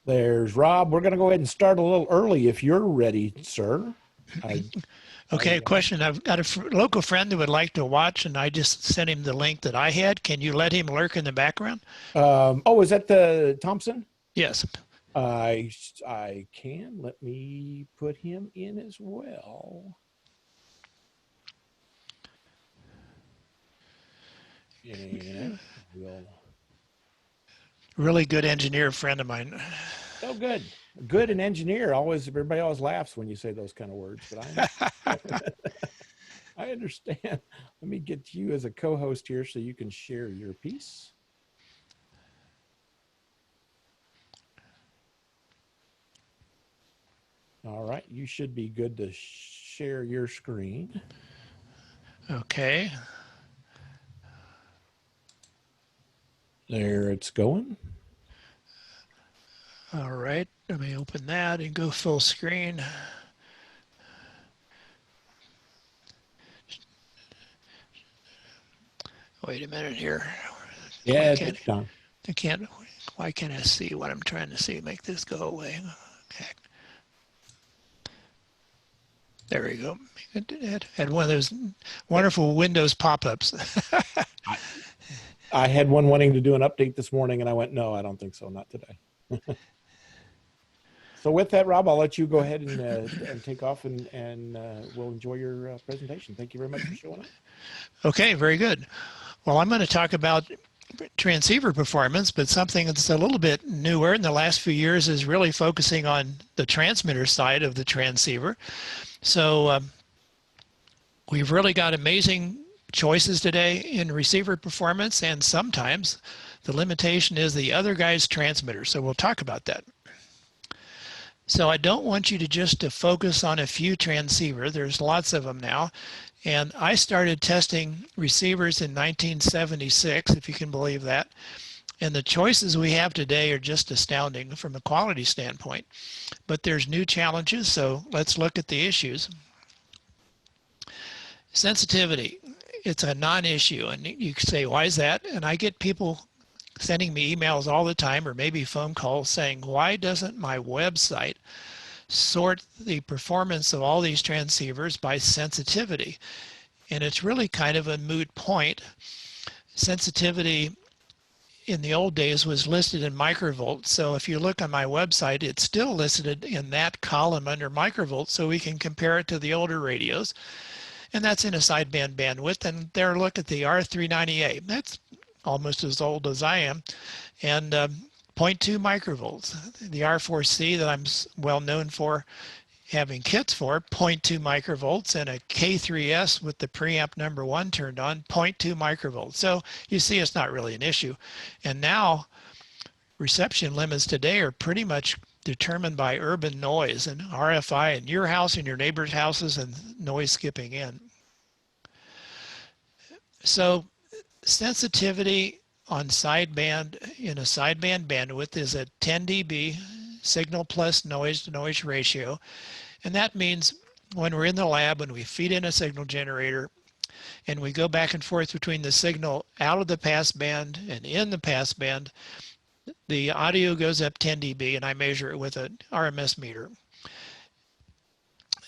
There's Rob. We're going to go ahead and start a little early if you're ready, sir. Okay, question. I've got a local friend who would like to watch, and I just sent him the link that I had. Can you let him lurk in the background? Oh, is that the Thompson? Yes. I can. Let me put him in as well. And we'll. Really good engineer friend of mine. Oh, good. Good and engineer. Everybody always laughs when you say those kind of words, but I understand. Let me get you as a co-host here so you can share your piece. All right, you should be good to share your screen. Okay. There it's going. All right, let me open that and go full screen. Wait a minute here. Yeah, it's done. Why can't I see what I'm trying to see? Make this go away. Okay. There we go. It had one of those wonderful Windows pop-ups. I had one wanting to do an update this morning, and I went, no, I don't think so, not today. So with that, Rob, I'll let you go ahead and take off, and we'll enjoy your presentation. Thank you very much for showing up. Okay, very good. Well, I'm going to talk about transceiver performance, but something that's a little bit newer in the last few years is really focusing on the transmitter side of the transceiver. So we've really got amazing choices today in receiver performance, and sometimes the limitation is the other guy's transmitter. So we'll talk about that. So I don't want you to just to focus on a few transceivers. There's lots of them now. And I started testing receivers in 1976, if you can believe that. And the choices we have today are just astounding from a quality standpoint. But there's new challenges, so let's look at the issues. Sensitivity, it's a non-issue. And you can say, why is that? And I get people sending me emails all the time, or maybe phone calls, saying, why doesn't my website sort the performance of all these transceivers by sensitivity? And it's really kind of a moot point. Sensitivity in the old days was listed in microvolts. So if you look on my website, it's still listed in that column under microvolts, so we can compare it to the older radios. And that's in a sideband bandwidth. And there, look at the R390A. That's almost as old as I am. And 0.2 microvolts. The R4C that I'm well known for having kits for, 0.2 microvolts, and a K3S with the preamp number 1 turned on, 0.2 microvolts. So you see it's not really an issue. And now reception limits today are pretty much determined by urban noise and RFI in your house and your neighbor's houses and noise skipping in. So sensitivity on sideband, in a sideband bandwidth, is a 10 dB signal plus noise to noise ratio. And that means when we're in the lab, when we feed in a signal generator and we go back and forth between the signal out of the passband and in the passband, the audio goes up 10 dB, and I measure it with an RMS meter.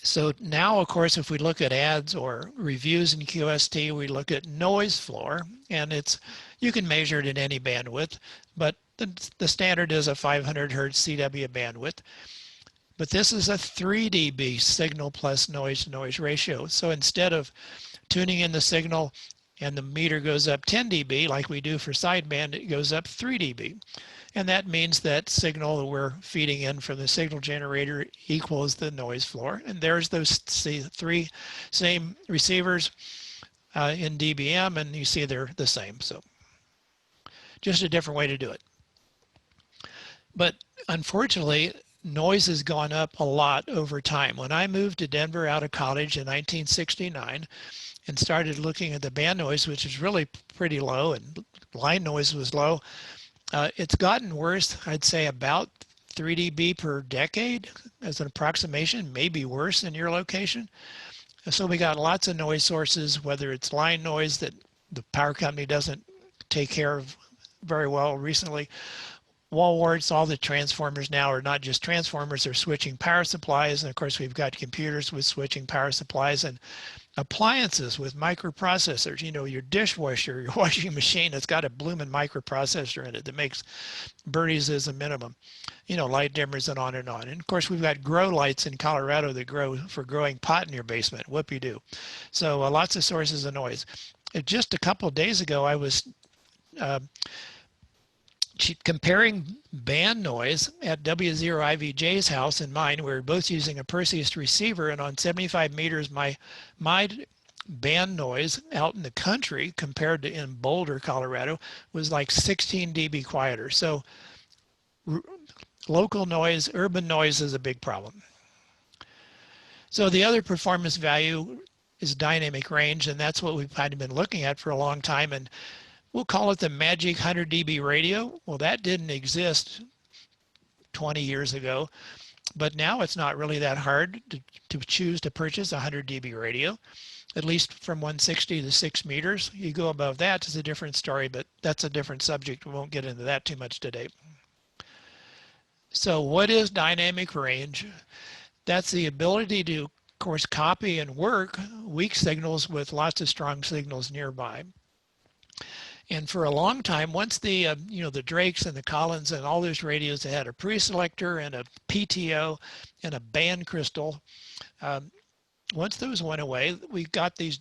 So now, of course, if we look at ads or reviews in QST, we look at noise floor, and you can measure it in any bandwidth, but the standard is a 500 hertz CW bandwidth. But this is a 3 dB signal plus noise to noise ratio. So instead of tuning in the signal and the meter goes up 10 dB like we do for sideband, it goes up 3 dB. And that means that signal that we're feeding in from the signal generator equals the noise floor. And there's those three same receivers in dBm, and you see they're the same. So just a different way to do it. But unfortunately, noise has gone up a lot over time. When I moved to Denver out of college in 1969 and started looking at the band noise, which is really pretty low, and line noise was low, it's gotten worse. I'd say about 3 dB per decade as an approximation, maybe worse in your location. So we got lots of noise sources, whether it's line noise that the power company doesn't take care of very well recently, wall warts. All the transformers now are not just transformers, they're switching power supplies. And of course, we've got computers with switching power supplies and appliances with microprocessors. You know, your dishwasher, your washing machine, it's got a blooming microprocessor in it that makes birdies as a minimum. You know, light dimmers and on and on. And of course, we've got grow lights in Colorado that grow for growing pot in your basement. Whoopie-doo. So lots of sources of noise. Just a couple of days ago, I was comparing band noise at W0IVJ's house and mine. We were both using a Perseus receiver, and on 75 meters, my band noise out in the country compared to in Boulder, Colorado, was like 16 dB quieter. So local noise, urban noise is a big problem. So the other performance value is dynamic range, and that's what we've kind of been looking at for a long time. And we'll call it the magic 100 dB radio. Well, that didn't exist 20 years ago, but now it's not really that hard to choose to purchase a 100 dB radio, at least from 160 to 6 meters. You go above that, it's a different story, but that's a different subject. We won't get into that too much today. So what is dynamic range? That's the ability to, of course, copy and work weak signals with lots of strong signals nearby. And for a long time, once the the Drakes and the Collins and all those radios that had a preselector and a PTO and a band crystal, once those went away, we got these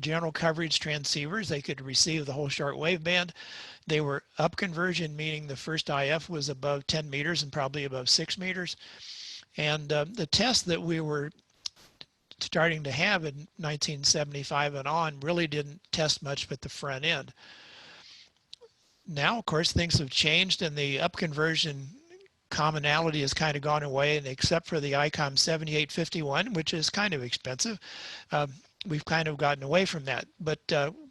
general coverage transceivers. They could receive the whole shortwave band. They were up conversion, meaning the first IF was above 10 meters and probably above 6 meters. And the test that we were starting to have in 1975 and on really didn't test much but the front end. Now, of course, things have changed and the up conversion commonality has kind of gone away, and except for the ICOM 7851, which is kind of expensive, we've kind of gotten away from that. But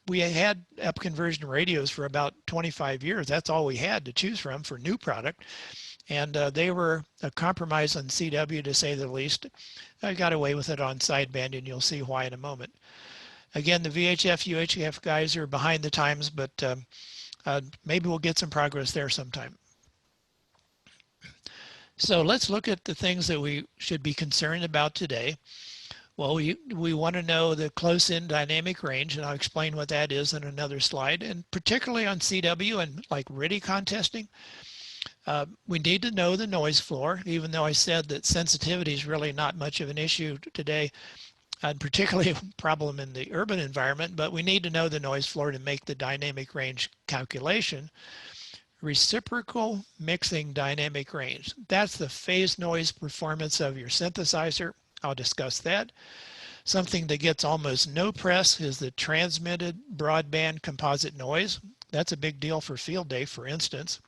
we had up conversion radios for about 25 years. That's all we had to choose from for new product. And they were a compromise on CW, to say the least. I got away with it on sideband, and you'll see why in a moment. Again, the VHF, UHF guys are behind the times, but maybe we'll get some progress there sometime. So let's look at the things that we should be concerned about today. Well, we want to know the close-in dynamic range, and I'll explain what that is in another slide. And particularly on CW and like Ridicon testing, we need to know the noise floor, even though I said that sensitivity is really not much of an issue today, and particularly a problem in the urban environment, but we need to know the noise floor to make the dynamic range calculation. Reciprocal mixing dynamic range. That's the phase noise performance of your synthesizer. I'll discuss that. Something that gets almost no press is the transmitted broadband composite noise. That's a big deal for field day, for instance.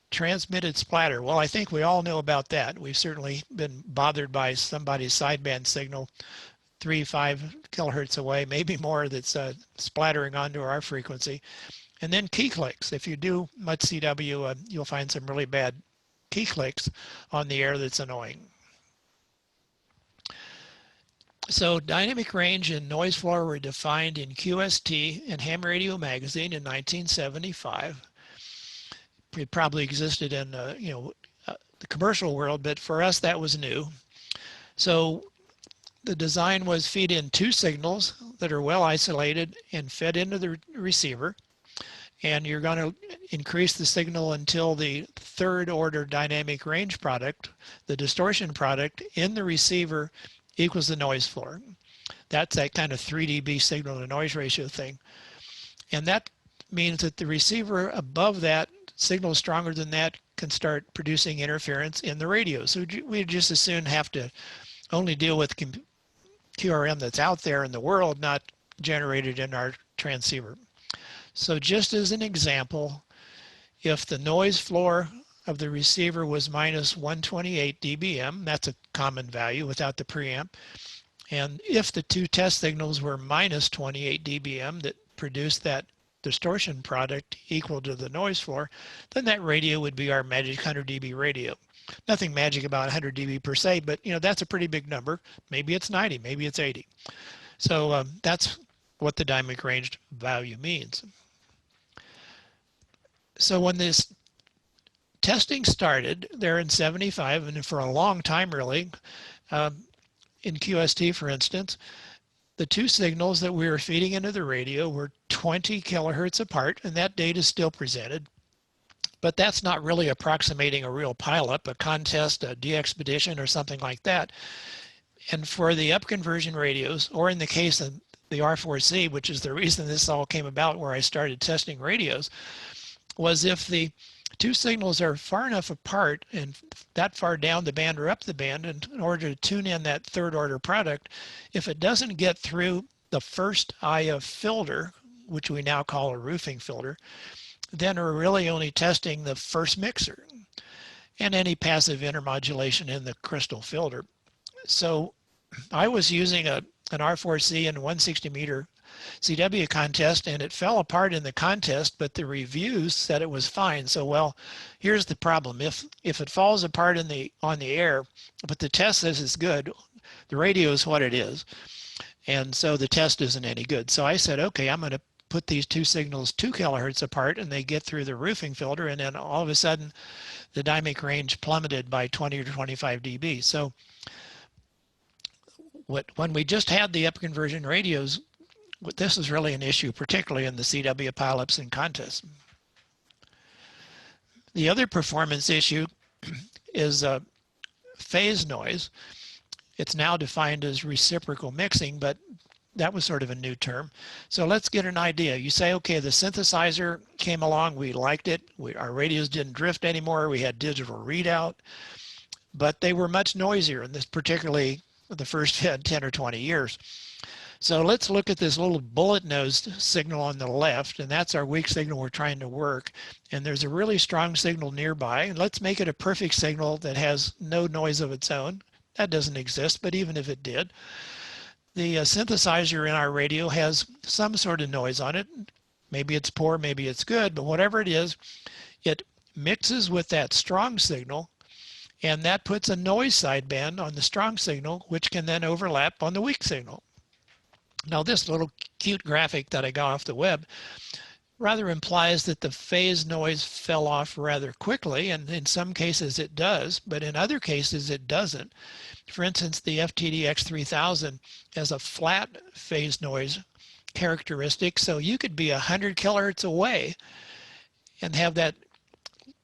Transmitted splatter. Well, I think we all know about that. We've certainly been bothered by somebody's sideband signal 3-5 kilohertz away, maybe more, that's splattering onto our frequency. And then key clicks. If you do much CW, you'll find some really bad key clicks on the air that's annoying. So dynamic range and noise floor were defined in QST and Ham Radio Magazine in 1975. It probably existed in the commercial world, but for us that was new. So the design was feed in two signals that are well isolated and fed into the receiver. And you're going to increase the signal until the third order dynamic range product, the distortion product in the receiver, equals the noise floor. That's that kind of 3 dB signal to noise ratio thing. And that means that the receiver above that, signal stronger than that, can start producing interference in the radio. So we just as soon have to only deal with QRM that's out there in the world, not generated in our transceiver. So just as an example, if the noise floor of the receiver was minus 128 dBm, that's a common value without the preamp, and if the two test signals were minus 28 dBm that produced that distortion product equal to the noise floor, then that radio would be our magic 100 dB radio. Nothing magic about 100 dB per se, but that's a pretty big number. Maybe it's 90, maybe it's 80. So that's what the dynamic range value means. So when this testing started there in 75, and for a long time really, in QST, for instance, the two signals that we were feeding into the radio were 20 kilohertz apart, and that data is still presented. But that's not really approximating a real pileup, a contest, a de-expedition, or something like that. And for the upconversion radios, or in the case of the R4C, which is the reason this all came about where I started testing radios, was if the two signals are far enough apart and that far down the band or up the band, and in order to tune in that third order product, if it doesn't get through the first IF filter, which we now call a roofing filter, then we're really only testing the first mixer and any passive intermodulation in the crystal filter. So I was using an R4C and 160 meter CW contest, and it fell apart in the contest, but the reviews said it was fine. So, well, here's the problem. If it falls apart on the air, but the test says it's good, the radio is what it is. And so the test isn't any good. So I said, okay, I'm going to put these two signals 2 kilohertz apart, and they get through the roofing filter, and then all of a sudden the dynamic range plummeted by 20 to 25 dB. So when we just had the upconversion radios, this is really an issue, particularly in the CW pileups and contests. The other performance issue is phase noise. It's now defined as reciprocal mixing, but that was sort of a new term. So let's get an idea. You say, okay, the synthesizer came along, we liked it, our radios didn't drift anymore, we had digital readout, but they were much noisier, and this particularly the first 10 or 20 years. So let's look at this little bullet-nosed signal on the left, and that's our weak signal we're trying to work. And there's a really strong signal nearby, and let's make it a perfect signal that has no noise of its own. That doesn't exist, but even if it did, the synthesizer in our radio has some sort of noise on it. Maybe it's poor, maybe it's good, but whatever it is, it mixes with that strong signal, and that puts a noise sideband on the strong signal, which can then overlap on the weak signal. Now, this little cute graphic that I got off the web rather implies that the phase noise fell off rather quickly, and in some cases it does, but in other cases it doesn't. For instance, the FTD X3000 has a flat phase noise characteristic, so you could be 100 kilohertz away and have that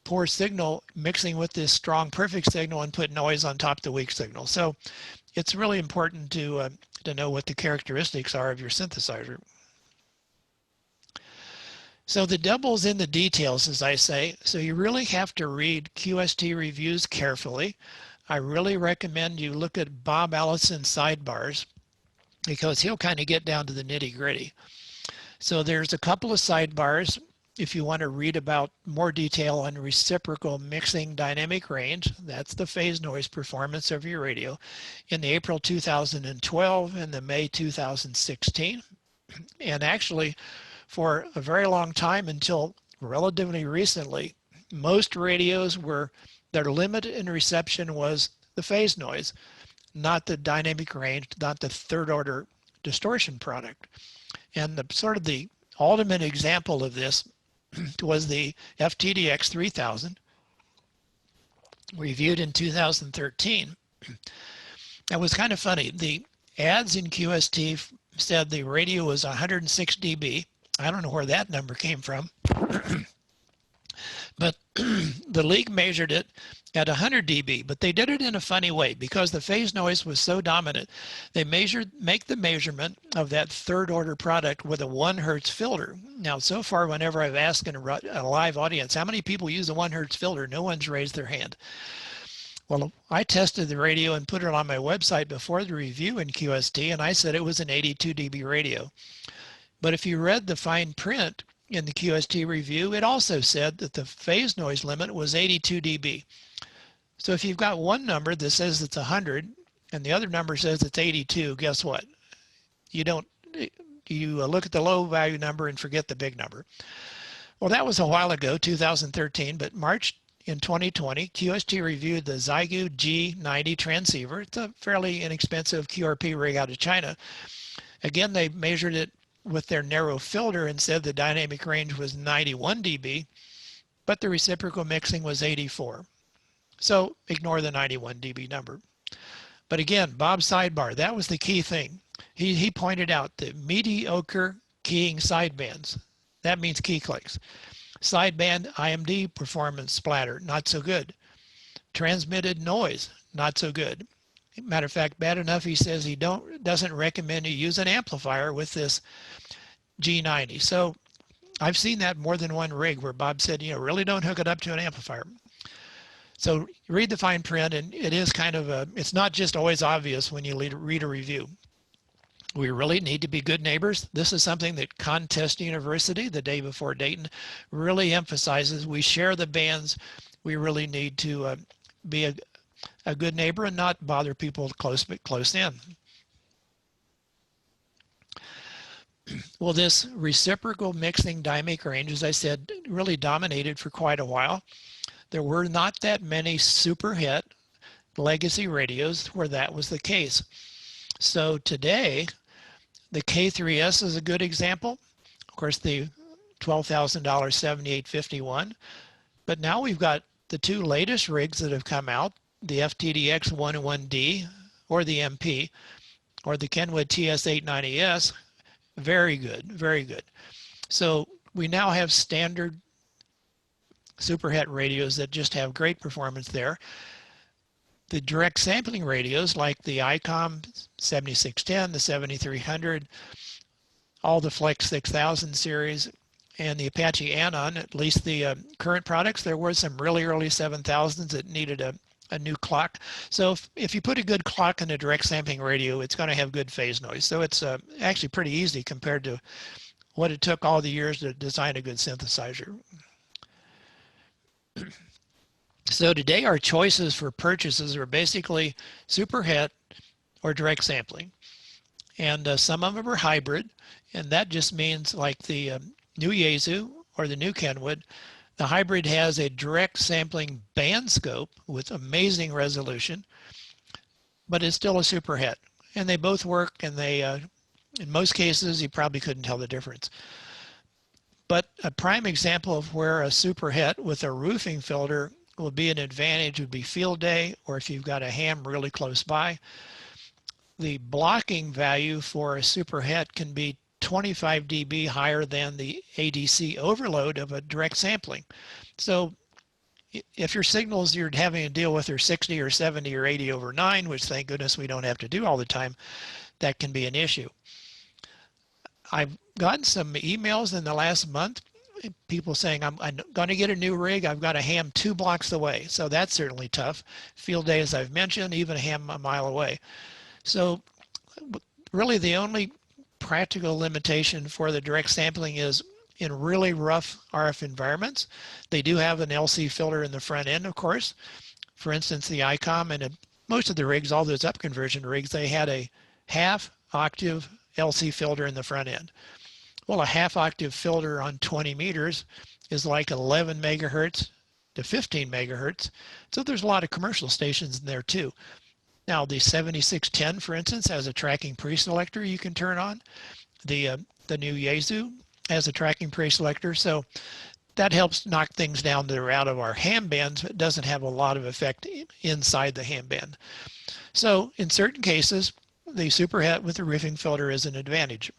poor signal mixing with this strong perfect signal and put noise on top of the weak signal. So it's really important to know what the characteristics are of your synthesizer. So the devil's in the details, as I say, so you really have to read QST reviews carefully. I really recommend you look at Bob Allison's sidebars, because he'll kind of get down to the nitty-gritty. So there's a couple of sidebars if you want to read about more detail on reciprocal mixing dynamic range. That's the phase noise performance of your radio in the April 2012 and the May 2016. And actually, for a very long time until relatively recently, most radios their limit in reception was the phase noise, not the dynamic range, not the third order distortion product. And the ultimate example of this was the FTD X3000, reviewed in 2013. That was kind of funny. The ads in QST said the radio was 106 dB. I don't know where that number came from. But the league measured it at 100 dB, but they did it in a funny way because the phase noise was so dominant. They make the measurement of that third order product with a 1 hertz filter. Now, so far, whenever I've asked in a live audience, how many people use a 1 hertz filter? No one's raised their hand. Well, I tested the radio and put it on my website before the review in QST, and I said it was an 82 dB radio. But if you read the fine print in the QST review, it also said that the phase noise limit was 82 dB. So if you've got one number that says it's 100 and the other number says it's 82, guess what? You look at the low value number and forget the big number. Well, that was a while ago, 2013, but March in 2020, QST reviewed the Zygou G90 Transceiver. It's a fairly inexpensive QRP rig out of China. Again, they measured it with their narrow filter and said the dynamic range was 91 dB, but the reciprocal mixing was 84. So ignore the 91 dB number. But again, Bob's sidebar, that was the key thing. He pointed out the mediocre keying sidebands. That means key clicks. Sideband IMD performance splatter, not so good. Transmitted noise, not so good. Matter of fact, bad enough he says he doesn't recommend you use an amplifier with this G90. So I've seen that more than one rig where Bob said, really don't hook it up to an amplifier. So read the fine print, and it is kind of it's not just always obvious when you read a review. We really need to be good neighbors. This is something that Contest University, the day before Dayton, really emphasizes. We share the bands. We really need to be a good neighbor and not bother people close in. Well, this reciprocal mixing dynamic range, as I said, really dominated for quite a while. There were not that many super hit legacy radios where that was the case. So today, the K3S is a good example. Of course, the $12,000 7851. But now we've got the two latest rigs that have come out, the FTDX 101D or the MP or the Kenwood TS890S. Very good, very good. So we now have standard superhet radios that just have great performance there. The direct sampling radios like the ICOM 7610, the 7300, all the Flex 6000 series, and the Apache Anon, at least the current products, there were some really early 7000s that needed a new clock. So if you put a good clock in a direct sampling radio, it's going to have good phase noise. So it's actually pretty easy compared to what it took all the years to design a good synthesizer. So today our choices for purchases are basically superhet or direct sampling. And some of them are hybrid, and that just means like the new Yaesu or the new Kenwood. The hybrid has a direct sampling band scope with amazing resolution, but it's still a superhet. And they both work, and they, in most cases, you probably couldn't tell the difference. But a prime example of where a superhet with a roofing filter will be an advantage would be field day, or if you've got a ham really close by. The blocking value for a superhet can be 25 dB higher than the ADC overload of a direct sampling. So if your signals you're having to deal with are 60 or 70 or 80 over 9, which thank goodness we don't have to do all the time, that can be an issue. I've gotten some emails in the last month, people saying, I'm going to get a new rig, I've got a ham 2 blocks away. So that's certainly tough. Field day, as I've mentioned, even a ham a mile away. So really the only practical limitation for the direct sampling is in really rough RF environments. They do have an LC filter in the front end, of course. For instance, the ICOM and most of the rigs, all those up conversion rigs, they had a half octave LC filter in the front end. Well, a half octave filter on 20 meters is like 11 megahertz to 15 megahertz. So there's a lot of commercial stations in there too. Now the 7610, for instance, has a tracking preselector you can turn on. The new Yaesu has a tracking preselector, so that helps knock things down that are out of our ham bands, but doesn't have a lot of effect inside the ham band. So in certain cases, the superhet with the roofing filter is an advantage.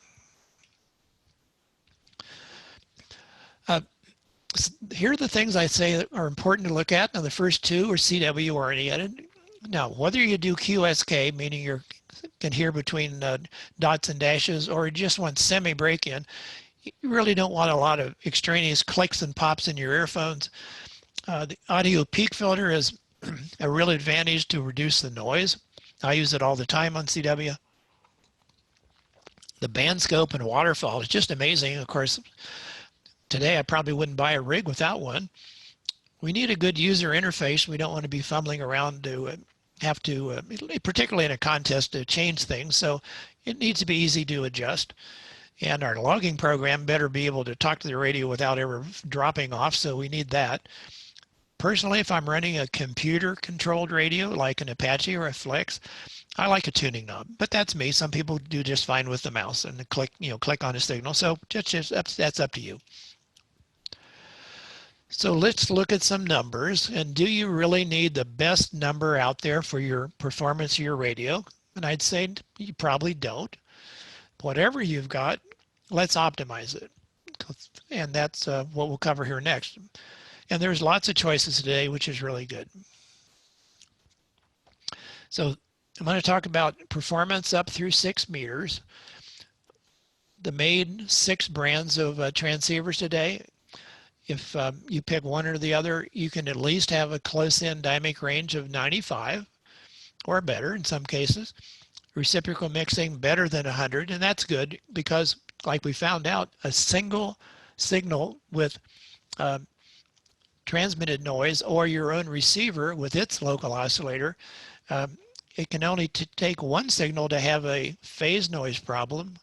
Here are the things I say that are important to look at. Now the first two are CW oriented. Now, whether you do QSK, meaning you can hear between dots and dashes, or you just want semi-break-in, you really don't want a lot of extraneous clicks and pops in your earphones. The audio peak filter is a real advantage to reduce the noise. I use it all the time on CW. The band scope and waterfall is just amazing. Of course, today I probably wouldn't buy a rig without one. We need a good user interface. We don't want to be fumbling around to have to, particularly in a contest, to change things. So it needs to be easy to adjust. And our logging program better be able to talk to the radio without ever dropping off. So we need that. Personally, if I'm running a computer-controlled radio like an Apache or a Flex, I like a tuning knob. But that's me. Some people do just fine with the mouse and click on a signal. So that's up to you. So let's look at some numbers. And do you really need the best number out there for your performance of your radio? And I'd say you probably don't. Whatever you've got, let's optimize it. And that's what we'll cover here next. And there's lots of choices today, which is really good. So I'm going to talk about performance up through 6 meters. The main 6 brands of transceivers today. If you pick one or the other, you can at least have a close-in dynamic range of 95 or better in some cases. Reciprocal mixing better than 100, and that's good because, like we found out, a single signal with transmitted noise or your own receiver with its local oscillator, it can only take one signal to have a phase noise problem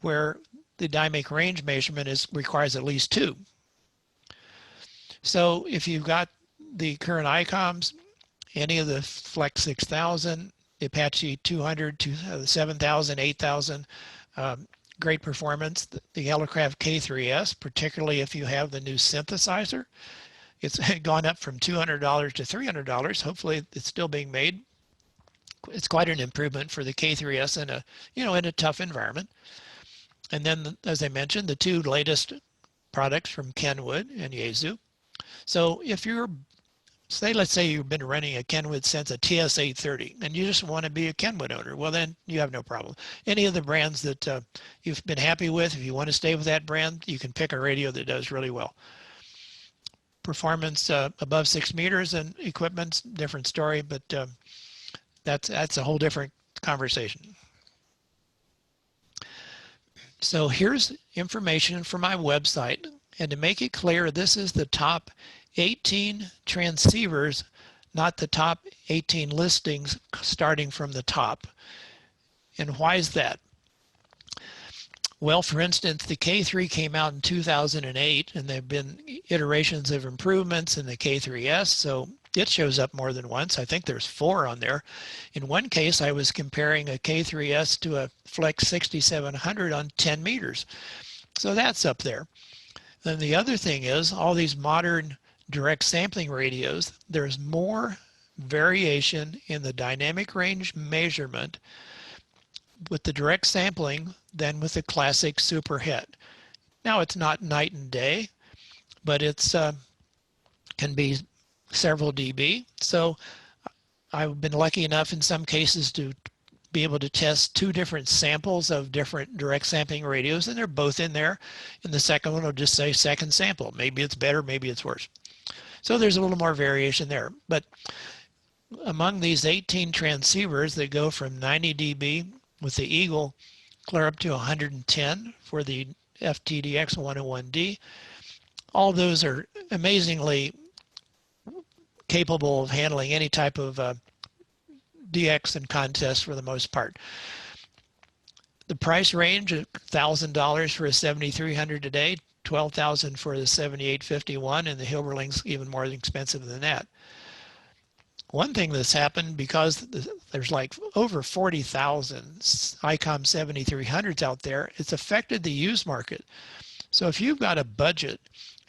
where the dynamic range measurement requires at least 2. So if you've got the current ICOMs, any of the Flex 6000, the Apache 200, 7000, 8000, great performance. The Elecraft K3S, particularly if you have the new synthesizer, it's gone up from $200 to $300. Hopefully it's still being made. It's quite an improvement for the K3S in a tough environment. And then, as I mentioned, the 2 latest products from Kenwood and Yaesu. So if you're, let's say you've been running a Kenwood since a TS830 and you just want to be a Kenwood owner, well then you have no problem. Any of the brands that you've been happy with, if you want to stay with that brand, you can pick a radio that does really well. Performance above 6 meters and equipment's different story, but that's a whole different conversation. So here's information from my website. And to make it clear, this is the top 18 transceivers, not the top 18 listings starting from the top. And why is that? Well, for instance, the K3 came out in 2008, and there have been iterations of improvements in the K3S, so it shows up more than once. I think there's 4 on there. In one case, I was comparing a K3S to a Flex 6700 on 10 meters. So that's up there. Then the other thing is all these modern direct sampling radios, there's more variation in the dynamic range measurement with the direct sampling than with the classic superhet. Now it's not night and day, but it's can be several dB. So I've been lucky enough in some cases to be able to test 2 different samples of different direct sampling radios, and they're both in there. And the second one will just say second sample. Maybe it's better, maybe it's worse. So there's a little more variation there. But among these 18 transceivers that go from 90 dB with the Eagle clear up to 110 for the FTDX 101D, all those are amazingly capable of handling any type of DX and contest for the most part. The price range of $1,000 for a 7300 today, $12,000 for the 7851, and the Hilberling's even more expensive than that. One thing that's happened, because there's like over 40,000 ICOM 7300s out there, it's affected the used market. So if you've got a budget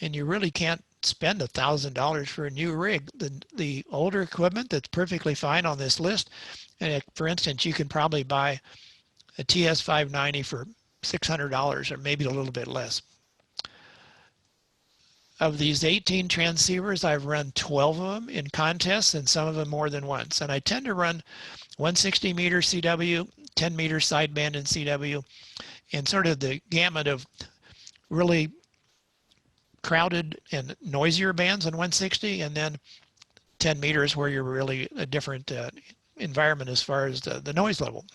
and you really can't spend $1,000 for a new rig, the older equipment that's perfectly fine on this list, and for instance, you can probably buy a TS590 for $600 or maybe a little bit less. Of these 18 transceivers, I've run 12 of them in contests and some of them more than once. And I tend to run 160 meter CW, 10 meter sideband in CW, and sort of the gamut of really crowded and noisier bands on 160, and then 10 meters where you're really a different environment as far as the noise level.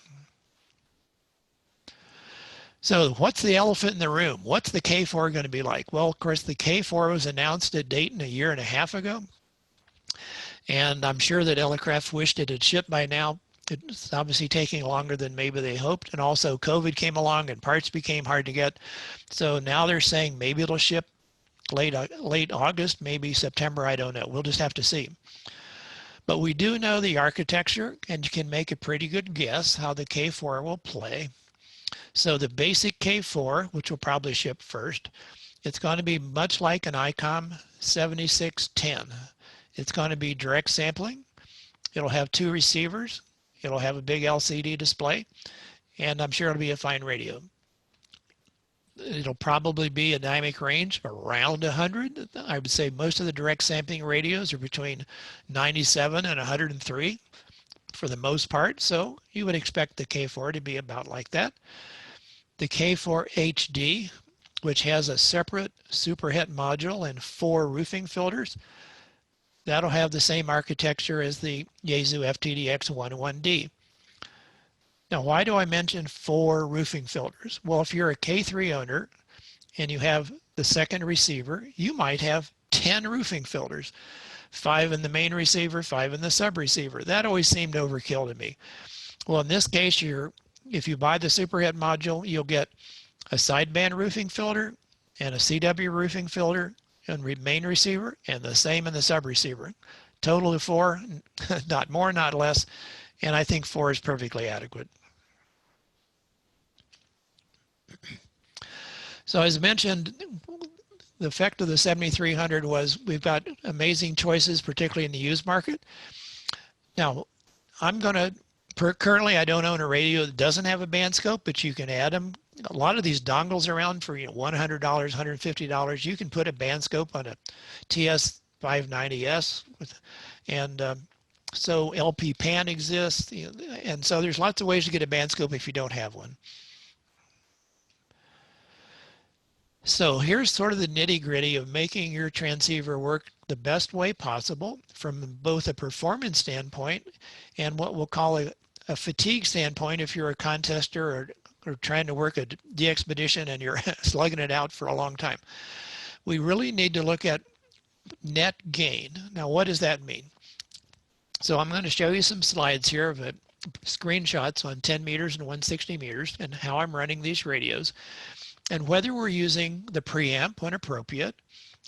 So what's the elephant in the room? What's the K4 going to be like? Well, of course, the K4 was announced at Dayton a year and a half ago. And I'm sure that Elecraft wished it had shipped by now. It's obviously taking longer than maybe they hoped. And also COVID came along and parts became hard to get. So now they're saying maybe it'll ship late August, maybe September, I don't know. We'll just have to see. But we do know the architecture, and you can make a pretty good guess how the K4 will play. So the basic K4, which will probably ship first, It's going to be much like an ICOM 7610. It's going to be direct sampling. It'll have 2 receivers. It'll have a big LCD display, and I'm sure it'll be a fine radio. It'll probably be a dynamic range around 100. I would say most of the direct sampling radios are between 97 and 103 for the most part, so you would expect the K4 to be about like that. The K4 HD, which has a separate superhet module and 4 roofing filters, that'll have the same architecture as the Yaesu FTDX11D. Now, why do I mention 4 roofing filters? Well, if you're a K3 owner and you have the second receiver, you might have 10 roofing filters, 5 in the main receiver, 5 in the sub receiver. That always seemed overkill to me. Well, in this case, if you buy the superhet module, you'll get a sideband roofing filter and a CW roofing filter and main receiver, and the same in the sub receiver. Total of 4, not more, not less, and I think 4 is perfectly adequate. So as mentioned, the effect of the 7300 was we've got amazing choices, particularly in the used market. Now, currently I don't own a radio that doesn't have a band scope, but you can add them. A lot of these dongles around for $100, $150. You can put a band scope on a TS590S, and so LP pan exists, and so there's lots of ways to get a band scope if you don't have one. So here's sort of the nitty-gritty of making your transceiver work the best way possible from both a performance standpoint and what we'll call a fatigue standpoint if you're a contester or trying to work a de-expedition and you're slugging it out for a long time. We really need to look at net gain. Now, what does that mean? So I'm going to show you some slides here of screenshots on 10 meters and 160 meters and how I'm running these radios, and whether we're using the preamp when appropriate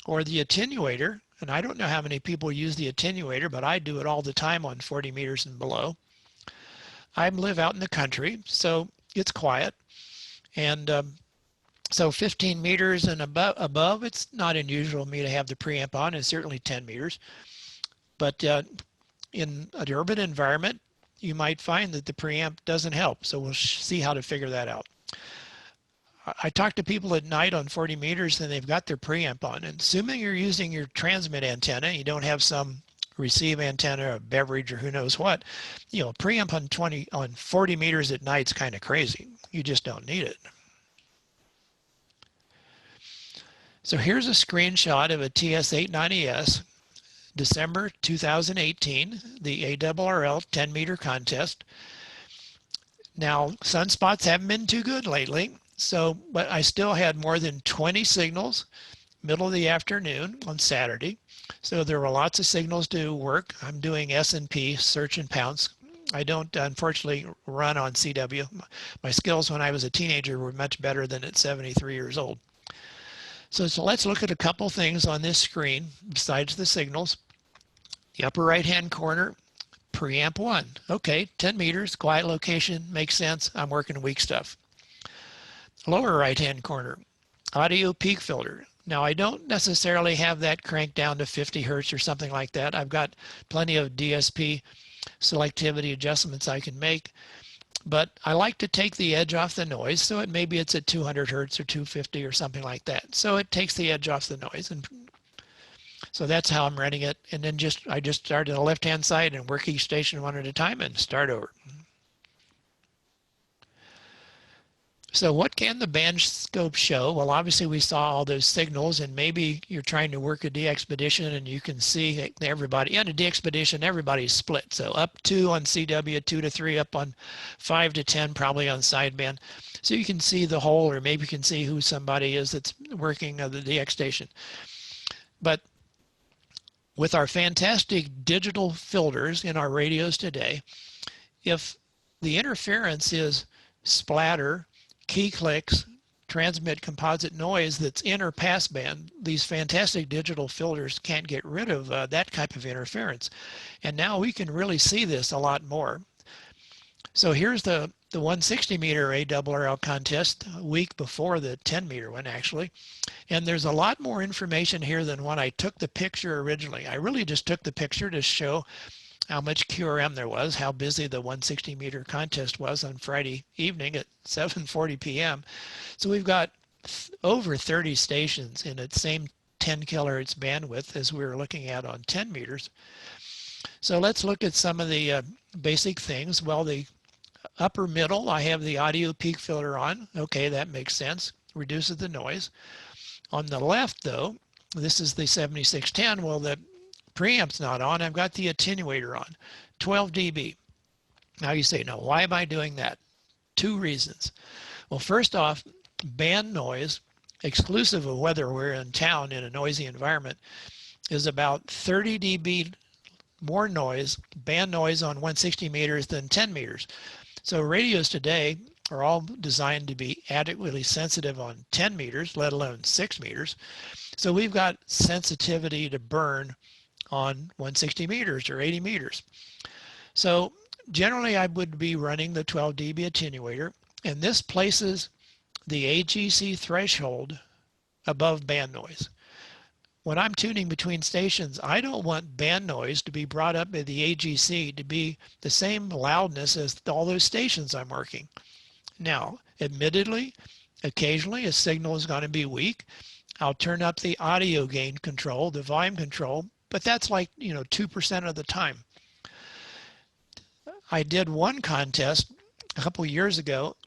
or the attenuator. And I don't know how many people use the attenuator, but I do it all the time on 40 meters and below. I live out in the country, so it's quiet. And so 15 meters and above, it's not unusual for me to have the preamp on, and certainly 10 meters. But in an urban environment, you might find that the preamp doesn't help. So we'll see how to figure that out. I talk to people at night on 40 meters and they've got their preamp on. And assuming you're using your transmit antenna, you don't have some receive antenna or beverage or who knows what, preamp on 40 meters at night is kind of crazy. You just don't need it. So here's a screenshot of a TS890S, December 2018, the ARRL 10 meter contest. Now, sunspots haven't been too good lately. But I still had more than 20 signals, middle of the afternoon on Saturday. So there were lots of signals to work. I'm doing S&P, search and pounce. I don't, unfortunately, run on CW. My skills when I was a teenager were much better than at 73 years old. So let's look at a couple things on this screen besides the signals. The upper right-hand corner, preamp 1. Okay, 10 meters, quiet location, makes sense. I'm working weak stuff. Lower right-hand corner, audio peak filter. Now, I don't necessarily have that cranked down to 50 hertz or something like that. I've got plenty of DSP selectivity adjustments I can make, but I like to take the edge off the noise, so maybe it's at 200 hertz or 250 or something like that. So it takes the edge off the noise, and so that's how I'm running it. And then I just start on the left-hand side and work each station one at a time and start over. So what can the band scope show? Well, obviously we saw all those signals, and maybe you're trying to work a de-expedition and you can see everybody. In a de-expedition, everybody's split. So up 2 on CW, 2 to 3, up on 5 to 10, probably on sideband. So you can see the whole, or maybe you can see who somebody is that's working the DX station. But with our fantastic digital filters in our radios today, if the interference is splatter, key clicks, transmit composite noise that's in or pass band, these fantastic digital filters can't get rid of that type of interference. And now we can really see this a lot more. So here's the the 160 meter ARRL contest a week before the 10 meter one actually. And there's a lot more information here than when I took the picture originally. I really just took the picture to show how much QRM there was, how busy the 160 meter contest was on Friday evening at 7:40 p.m. So we've got over 30 stations in its same 10 kilohertz bandwidth as we were looking at on 10 meters. So let's look at some of the basic things. Well, the upper middle, I have the audio peak filter on. Okay, that makes sense. Reduces the noise. On the left, though, this is the 7610. Well, the preamp's not on. I've got the attenuator on, 12 dB. Now you say, no, why am I doing that? Two reasons. Well, first off, band noise, exclusive of whether we're in town in a noisy environment, is about 30 dB more noise, band noise on 160 meters than 10 meters. So radios today are all designed to be adequately sensitive on 10 meters, let alone 6 meters. So we've got sensitivity to burn on 160 meters or 80 meters. So generally I would be running the 12 dB attenuator, and this places the AGC threshold above band noise. When I'm tuning between stations, I don't want band noise to be brought up by the AGC to be the same loudness as all those stations I'm working. Now, admittedly, occasionally a signal is going to be weak. I'll turn up the audio gain control, the volume control, but that's like, 2% of the time. I did one contest a couple years ago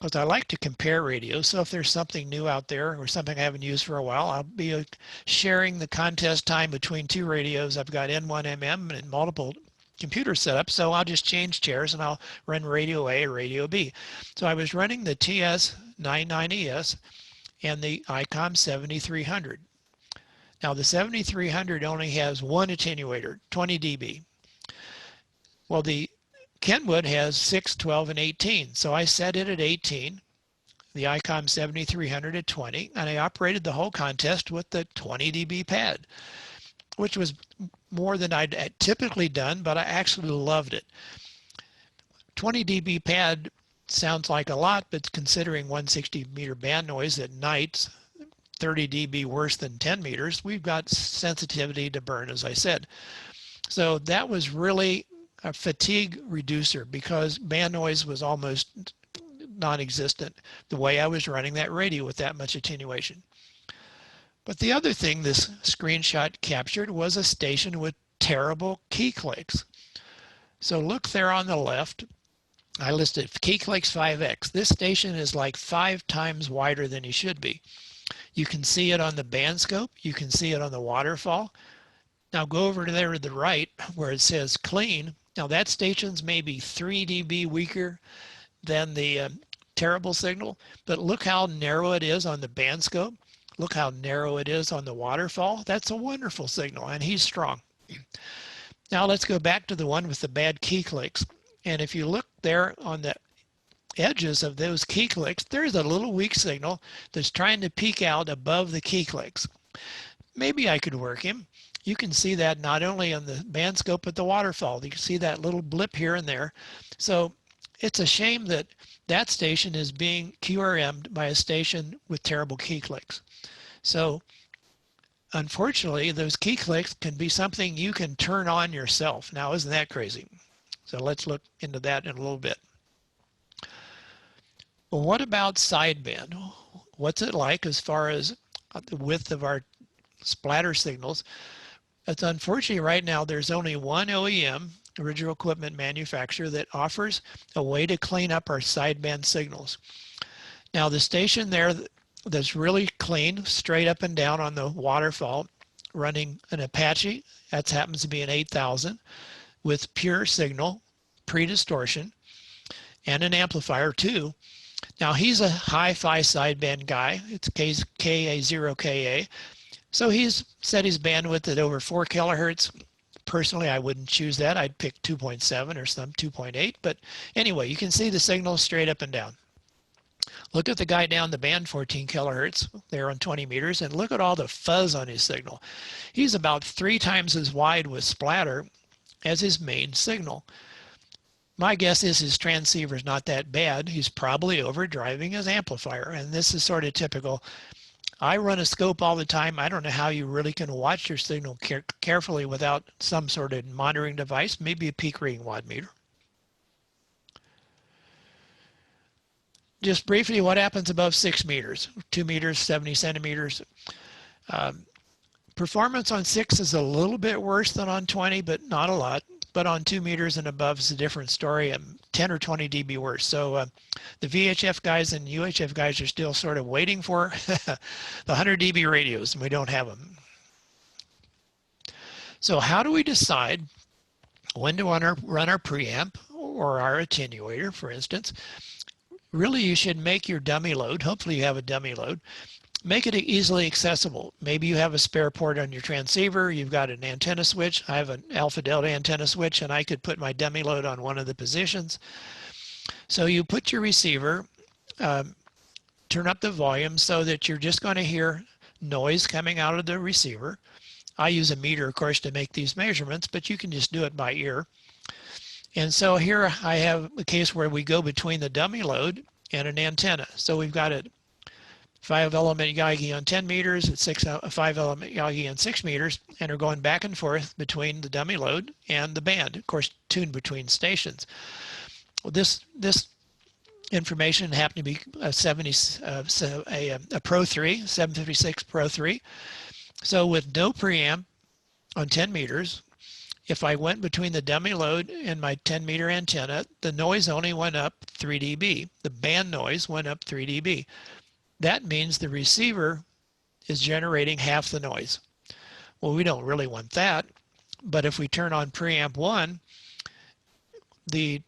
because I like to compare radios. So if there's something new out there or something I haven't used for a while, I'll be sharing the contest time between two radios. I've got N1MM and multiple computer setups, so I'll just change chairs and I'll run radio A or radio B. So I was running the TS990S and the ICOM 7300. Now the 7300 only has one attenuator, 20 dB. Well, the Kenwood has 6, 12, and 18. So I set it at 18, the ICOM 7300 at 20, and I operated the whole contest with the 20 dB pad, which was more than I'd typically done, but I actually loved it. 20 dB pad sounds like a lot, but considering 160 meter band noise at night, 30 dB worse than 10 meters, we've got sensitivity to burn, as I said. So that was really a fatigue reducer because band noise was almost non-existent the way I was running that radio with that much attenuation. But the other thing this screenshot captured was a station with terrible key clicks. So look there on the left, I listed key clicks 5x. This station is like 5 times wider than he should be. You can see it on the band scope, you can see it on the waterfall. Now go over to there to the right where it says clean. Now that station's maybe 3 dB weaker than the terrible signal, but look how narrow it is on the band scope. Look how narrow it is on the waterfall. That's a wonderful signal, and he's strong. Now let's go back to the one with the bad key clicks. And if you look there on the edges of those key clicks, there's a little weak signal that's trying to peek out above the key clicks. Maybe I could work him. You can see that not only on the band scope, but the waterfall. You can see that little blip here and there. So it's a shame that that station is being QRM'd by a station with terrible key clicks. So unfortunately, those key clicks can be something you can turn on yourself. Now, isn't that crazy? So let's look into that in a little bit. Well, what about sideband? What's it like as far as the width of our splatter signals? It's unfortunately right now there's only one OEM, original equipment manufacturer, that offers a way to clean up our sideband signals. Now the station there that's really clean, straight up and down on the waterfall, running an Apache, that happens to be an 8000, with pure signal, pre-distortion, and an amplifier too. Now he's a hi-fi sideband guy, it's KA0KA. So he's set his bandwidth at over 4 kilohertz. Personally, I wouldn't choose that. I'd pick 2.7 or some 2.8. But anyway, you can see the signal straight up and down. Look at the guy down the band, 14 kilohertz, there on 20 meters, and look at all the fuzz on his signal. He's about 3 times as wide with splatter as his main signal. My guess is his transceiver is not that bad. He's probably overdriving his amplifier, and this is sort of typical. I run a scope all the time. I don't know how you really can watch your signal carefully without some sort of monitoring device, maybe a peak reading watt meter. Just briefly, what happens above 6 meters? 2 meters, 70 centimeters. Performance on 6 is a little bit worse than on 20, but not a lot. But on 2 meters and above is a different story, 10 or 20 dB worse. So the VHF guys and UHF guys are still sort of waiting for the 100 dB radios, and we don't have them. So how do we decide when to run our preamp or our attenuator, for instance? Really, you should make your dummy load. Hopefully you have a dummy load. Make it easily accessible. Maybe you have a spare port on your transceiver. You've got an antenna switch. I have an alpha delta antenna switch, and I could put my dummy load on one of the positions. So you put your receiver, turn up the volume so that you're just going to hear noise coming out of the receiver. I use a meter, of course, to make these measurements, but you can just do it by ear. And so here I have a case where we go between the dummy load and an antenna. So we've got a 5-element Yagi on 10 meters, a 5-element Yagi on 6 meters, and are going back and forth between the dummy load and the band, of course, tuned between stations. This information happened to be a Pro 3, 756 Pro 3. So with no preamp on 10 meters, if I went between the dummy load and my 10-meter antenna, the noise only went up 3 dB. The band noise went up 3 dB. That means the receiver is generating half the noise. Well, we don't really want that, but if we turn on preamp 1, the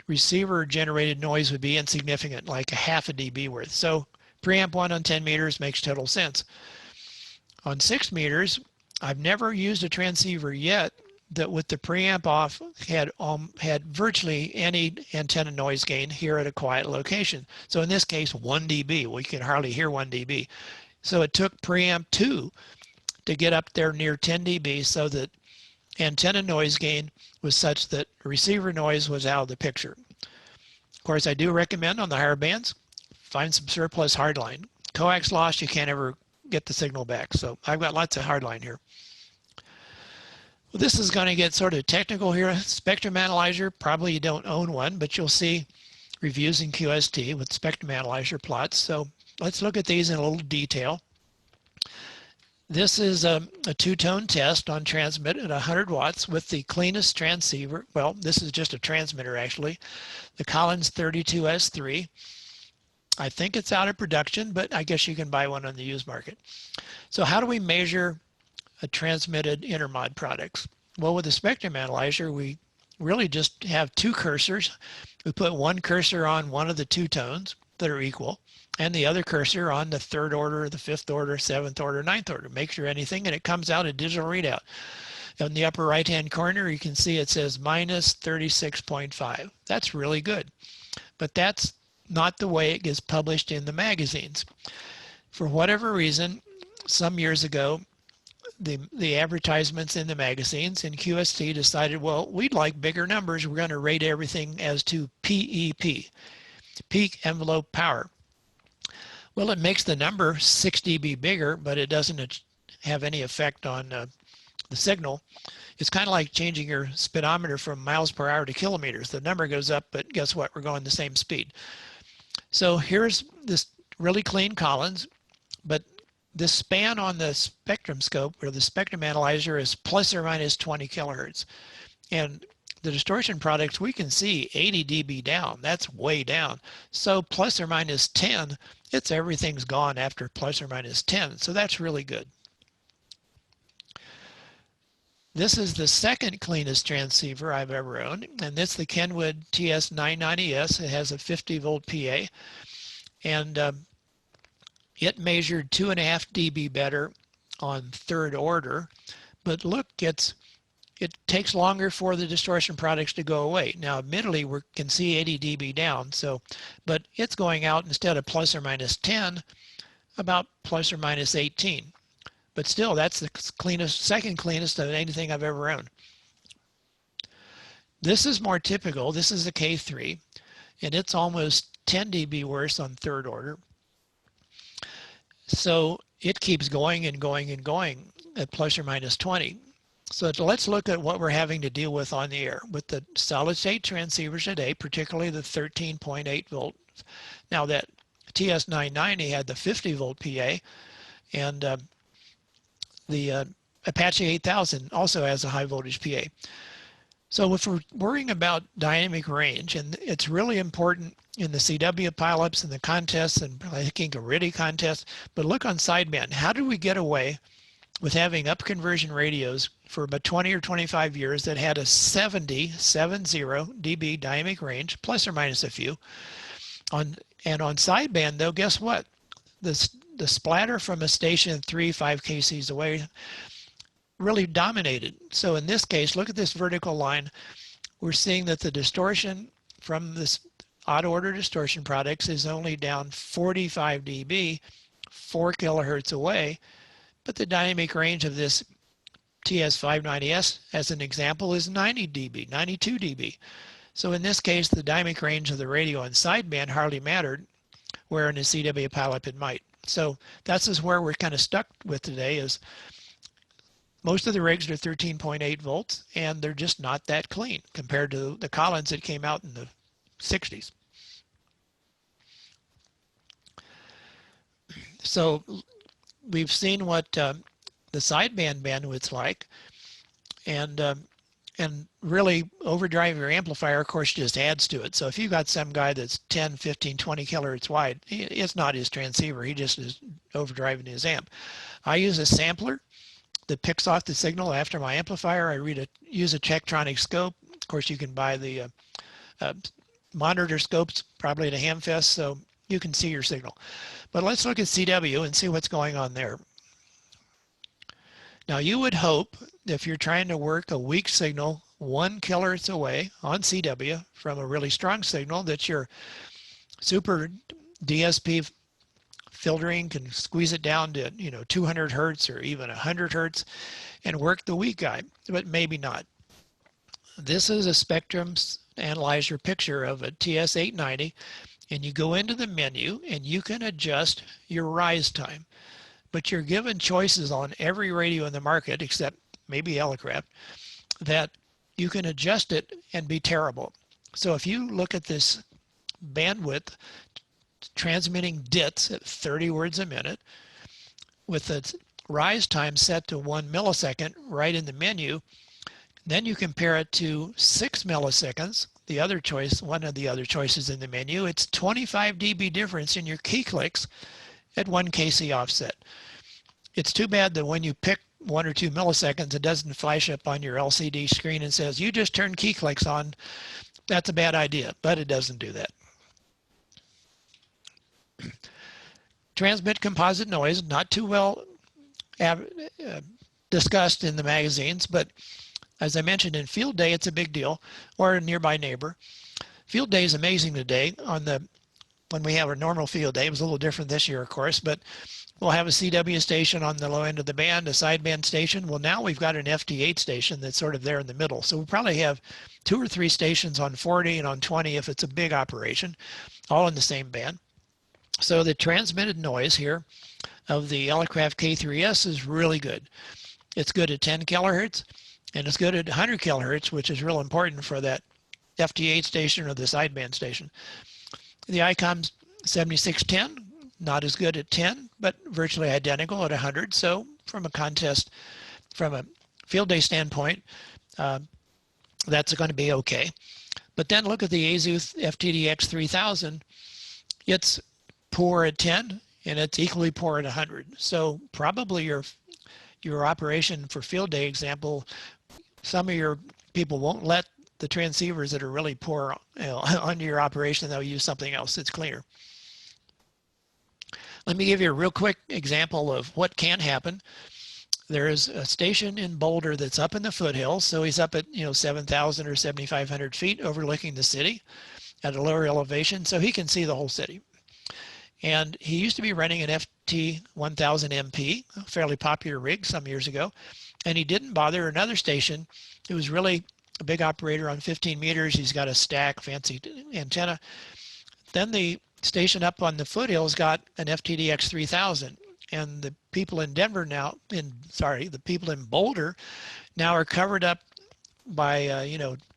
receiver generated noise would be insignificant, like a half a dB worth. So preamp 1 on 10 meters makes total sense. On 6 meters, I've never used a transceiver yet that with the preamp off had virtually any antenna noise gain here at a quiet location. So in this case, 1 dB. We can hardly hear 1 dB. So it took preamp 2 to get up there near 10 dB so that antenna noise gain was such that receiver noise was out of the picture. Of course, I do recommend on the higher bands, find some surplus hardline. Coax loss, you can't ever get the signal back. So I've got lots of hardline here. Well, this is going to get sort of technical here. Spectrum analyzer, probably you don't own one, but you'll see reviews in QST with spectrum analyzer plots. So let's look at these in a little detail. This is a two-tone test on transmit at 100 watts with the cleanest transceiver. Well, this is just a transmitter actually. The Collins 32S3. I think it's out of production, but I guess you can buy one on the used market. So how do we measure a transmitted intermod products? Well, with the spectrum analyzer, we really just have 2 cursors. We put one cursor on one of the 2 tones that are equal, and the other cursor on the 3rd order, the 5th order, 7th order, 9th order. Make sure anything, and it comes out a digital readout. In the upper right-hand corner, you can see it says minus 36.5. That's really good, but that's not the way it gets published in the magazines. For whatever reason, some years ago, the advertisements in the magazines and QST decided, well, we'd like bigger numbers. We're going to rate everything as to PEP, peak envelope power. Well, it makes the number 6 dB bigger, but it doesn't have any effect on the signal. It's kind of like changing your speedometer from miles per hour to kilometers. The number goes up, but guess what? We're going the same speed. So here's this really clean Collins, but the span on the spectrum scope or the spectrum analyzer is plus or minus 20 kilohertz. And the distortion products, we can see 80 dB down. That's way down. So plus or minus 10, everything's gone after plus or minus 10. So that's really good. This is the second cleanest transceiver I've ever owned, and it's the Kenwood TS990S. It has a 50 volt PA, and it measured 2.5 dB better on 3rd order, but look, it takes longer for the distortion products to go away. Now, admittedly, we can see 80 dB down, but it's going out instead of plus or minus 10, about plus or minus 18. But still, that's the cleanest, second cleanest of anything I've ever owned. This is more typical. This is a K3, and it's almost 10 dB worse on third order. So it keeps going and going and going at plus or minus 20. So let's look at what we're having to deal with on the air with the solid state transceivers today, particularly the 13.8 volt. Now that TS990 had the 50 volt PA, and the Apache 8000 also has a high voltage PA. So if we're worrying about dynamic range, and it's really important in the CW pileups and the contests, and I think a RIDI contest, but look on sideband. How do we get away with having up conversion radios for about 20 or 25 years that had a 70 dB dynamic range, plus or minus a few? And on sideband, though, guess what? The splatter from a station 3-5 kcs away really dominated. So in this case, look at this vertical line. We're seeing that the distortion from this odd order distortion products is only down 45 dB, 4 kilohertz away, but the dynamic range of this TS590S, as an example, is 90 dB, 92 dB. So in this case, the dynamic range of the radio on sideband hardly mattered, where in a CW pileup it might. So that's just where we're kind of stuck with today, is most of the rigs are 13.8 volts, and they're just not that clean compared to the Collins that came out in the 60s. So we've seen what the sideband bandwidth's like, and really overdrive your amplifier, of course, just adds to it. So if you've got some guy that's 10, 15, 20 kilohertz wide, it's not his transceiver. He just is overdriving his amp. I use a sampler that picks off the signal after my amplifier. I use a Tektronix scope. Of course, you can buy the monitor scopes probably at a Hamfest, so you can see your signal. But let's look at CW and see what's going on there. Now you would hope if you're trying to work a weak signal 1 kilohertz away on CW from a really strong signal that your super DSP filtering can squeeze it down to 200 hertz or even 100 hertz and work the weak guy, but maybe not. This is a spectrum analyzer picture of a TS890, and you go into the menu and you can adjust your rise time. But you're given choices on every radio in the market, except maybe Elecraft, that you can adjust it and be terrible. So if you look at this bandwidth transmitting DITs at 30 words a minute with the rise time set to 1 millisecond right in the menu, then you compare it to 6 milliseconds, the other choice, one of the other choices in the menu. It's 25 dB difference in your key clicks at 1 kc offset. It's too bad that when you pick 1 or 2 milliseconds, it doesn't flash up on your LCD screen and says, you just turned key clicks on. That's a bad idea, but it doesn't do that. Transmit composite noise, not too well discussed in the magazines, but as I mentioned, in field day, it's a big deal, or a nearby neighbor. Field day is amazing today. When we have our normal field day, it was a little different this year, of course, but we'll have a CW station on the low end of the band, a sideband station. Well, now we've got an FT8 station that's sort of there in the middle. So we'll probably have 2 or 3 stations on 40 and on 20 if it's a big operation, all in the same band. So the transmitted noise here of the Elecraft K3S is really good. It's good at 10 kilohertz, and it's good at 100 kilohertz, which is real important for that FT8 station or the sideband station. The ICOM 7610, not as good at 10, but virtually identical at 100. So from a contest, from a field day standpoint, that's going to be okay. But then look at the Azuth FTDX 3000. It's poor at 10, and it's equally poor at 100. So probably your operation for field day example, some of your people won't let the transceivers that are really poor onto your operation. They'll use something else that's cleaner. Let me give you a real quick example of what can happen. There is a station in Boulder that's up in the foothills. So he's up at 7,000 or 7,500 feet overlooking the city at a lower elevation. So he can see the whole city. And he used to be running an FT1000MP, a fairly popular rig some years ago. And he didn't bother another station. It was really a big operator on 15 meters. He's got a stack, fancy antenna. Then the station up on the foothills got an FTDX 3000. And the people in Denver now, the people in Boulder now are covered up by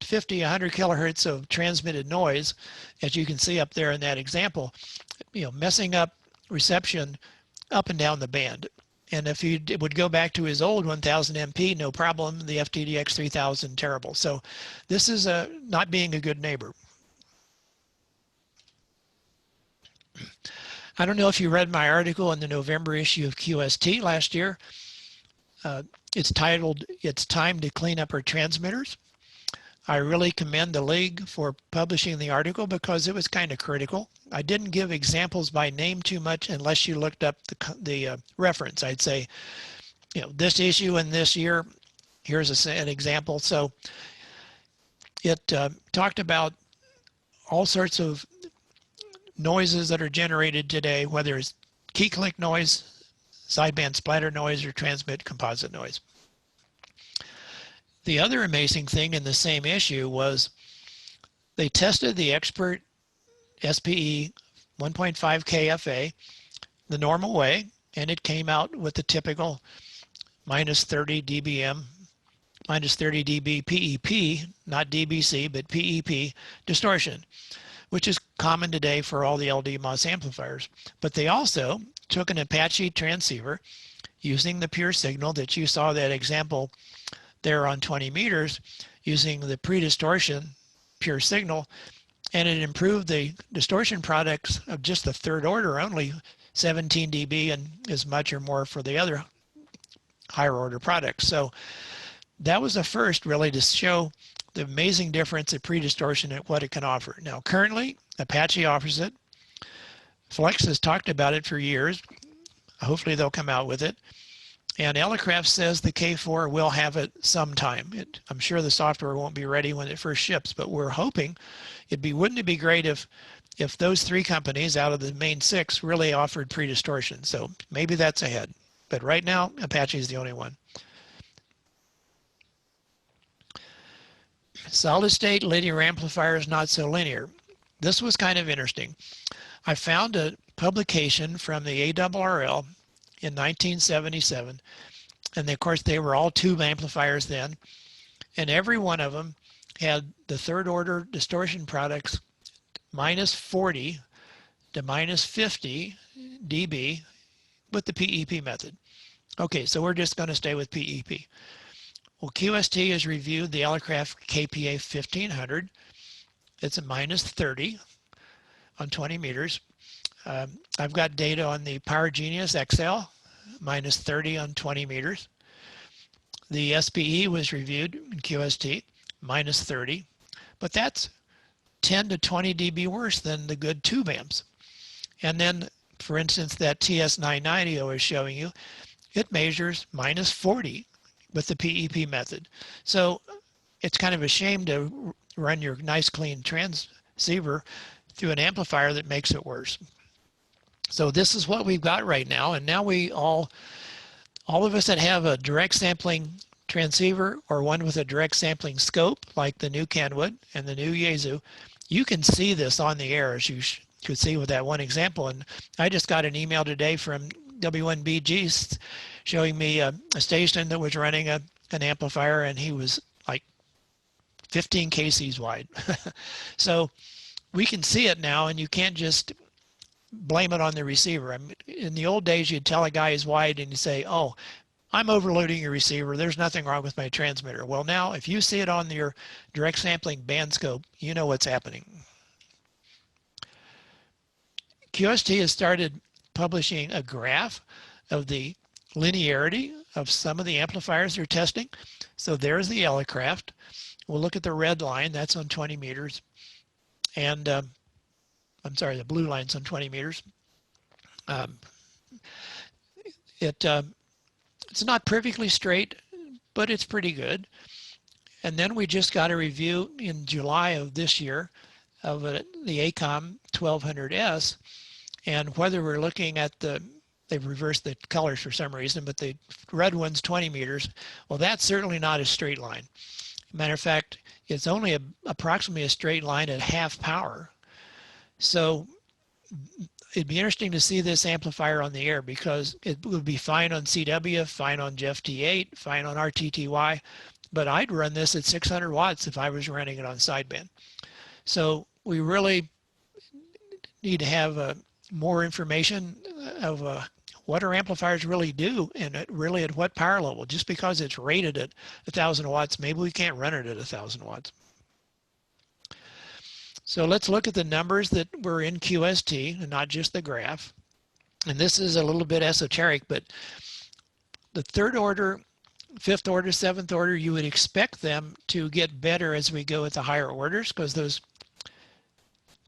50, 100 kilohertz of transmitted noise, as you can see up there in that example, messing up reception up and down the band. And if you would go back to his old 1000 MP, no problem, the FTDX 3000, terrible. So this is not being a good neighbor. I don't know if you read my article in the November issue of QST last year. It's titled, "It's Time to Clean Up Our Transmitters." I really commend the league for publishing the article because it was kind of critical. I didn't give examples by name too much unless you looked up the reference. I'd say, this issue and this year, here's an example. So it talked about all sorts of noises that are generated today, whether it's key click noise, sideband splatter noise, or transmit composite noise. The other amazing thing in the same issue was they tested the expert SPE 1.5 KFA the normal way, and it came out with the typical minus 30 dBm, minus 30 dB PEP, not DBC, but PEP distortion, which is common today for all the LD-MOS amplifiers. But they also took an Apache transceiver using the pure signal that you saw that example there on 20 meters, using the pre-distortion pure signal, and it improved the distortion products of just the third order, only 17 dB, and as much or more for the other higher order products. So that was the first really to show the amazing difference in pre-distortion and what it can offer. Now currently Apache offers it. Flex has talked about it for years. Hopefully they'll come out with it. And Elecraft says the K4 will have it sometime. I'm sure the software won't be ready when it first ships, but we're hoping. Wouldn't it be great if those three companies out of the main six really offered pre-distortion? So maybe that's ahead. But right now, Apache is the only one. Solid state linear amplifiers, not so linear. This was kind of interesting. I found a publication from the ARRL in 1977, and of course they were all tube amplifiers then, and every one of them had the third order distortion products minus 40 to minus 50 dB with the PEP method. Okay, so we're just going to stay with PEP. Well, QST has reviewed the Elecraft KPA 1500. It's a minus 30 on 20 meters. I've got data on the Power Genius XL, minus 30 on 20 meters. The SPE was reviewed in QST, minus 30, but that's 10 to 20 dB worse than the good tube amps. And then, for instance, that TS990 I was showing you, it measures minus 40 with the PEP method. So it's kind of a shame to run your nice clean transceiver through an amplifier that makes it worse. So this is what we've got right now, and now we all of us that have a direct sampling transceiver or one with a direct sampling scope, like the new Kenwood and the new Yaesu, you can see this on the air, as you could see with that one example. And I just got an email today from W1BG showing me a station that was running an amplifier, and he was like 15 kcs wide. So we can see it now, and you can't just blame it on the receiver. I mean, in the old days, you'd tell a guy he's wide and you say, oh, I'm overloading your receiver. There's nothing wrong with my transmitter. Well, now if you see it on your direct sampling band scope, you know what's happening. QST has started publishing a graph of the linearity of some of the amplifiers they're testing. So there's the Elecraft. We'll look at the red line, that's on 20 meters. And I'm sorry, the blue line's on 20 meters. It's not perfectly straight, but it's pretty good. And then we just got a review in July of this year of the ACOM 1200S, and whether we're looking at they've reversed the colors for some reason, but the red one's 20 meters. Well, that's certainly not a straight line. Matter of fact, it's only approximately a straight line at half power. So it'd be interesting to see this amplifier on the air, because it would be fine on CW, fine on GFT8, fine on RTTY, but I'd run this at 600 watts if I was running it on sideband. So we really need to have more information of what our amplifiers really do, and really at what power level. Just because it's rated at 1,000 watts, maybe we can't run it at 1,000 watts. So let's look at the numbers that were in QST and not just the graph. And this is a little bit esoteric, but the third order, fifth order, seventh order, you would expect them to get better as we go at the higher orders, because those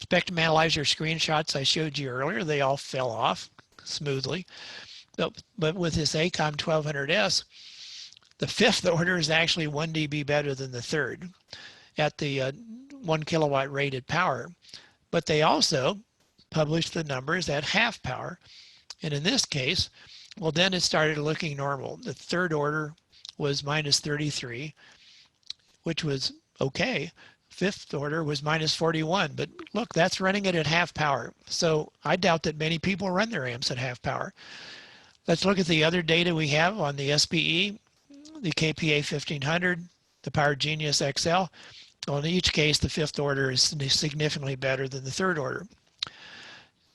spectrum analyzer screenshots I showed you earlier, they all fell off smoothly. But with this ACOM 1200S, the fifth order is actually 1 dB better than the third at the 1 kilowatt rated power. But they also published the numbers at half power. And in this case, well, then it started looking normal. The third order was minus 33, which was okay. Fifth order was minus 41, but look, that's running it at half power. So I doubt that many people run their amps at half power. Let's look at the other data we have on the SPE, the KPA 1500, the Power Genius XL. Well, in each case, the fifth order is significantly better than the third order.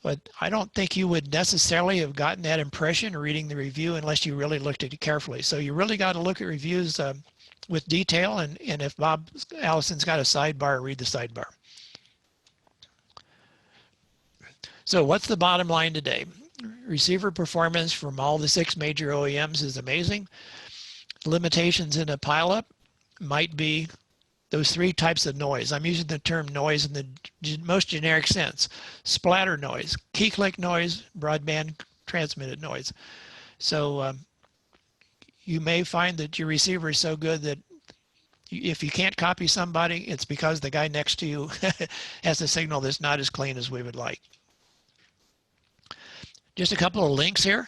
But I don't think you would necessarily have gotten that impression reading the review unless you really looked at it carefully. So you really got to look at reviews with detail, and if Bob Allison's got a sidebar, read the sidebar. So what's the bottom line today? Receiver performance from all the 6 major OEMs is amazing. Limitations in a pileup might be those 3 types of noise. I'm using the term noise in the most generic sense. Splatter noise, key click noise, broadband transmitted noise. So you may find that your receiver is so good that if you can't copy somebody, it's because the guy next to you has a signal that's not as clean as we would like. Just a couple of links here.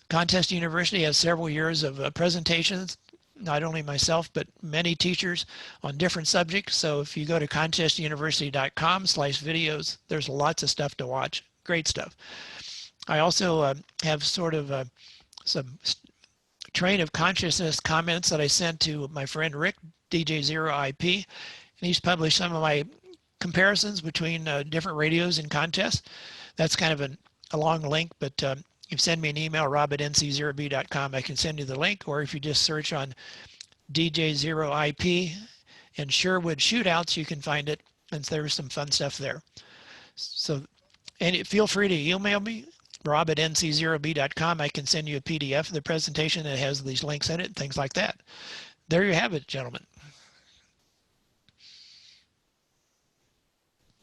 Contest University has several years of presentations, not only myself, but many teachers on different subjects. So if you go to contestuniversity.com/videos, there's lots of stuff to watch. Great stuff. I also have sort of some train of consciousness comments that I sent to my friend Rick, DJ0IP, and he's published some of my comparisons between different radios and contests. That's kind of a long link, but if you send me an email, rob@nc0b.com, I can send you the link, or if you just search on DJ0IP and Sherwood shootouts, you can find it, and there's some fun stuff there. So, and feel free to email me, rob@nc0b.com. I can send you a PDF of the presentation that has these links in it and things like that. There you have it, gentlemen.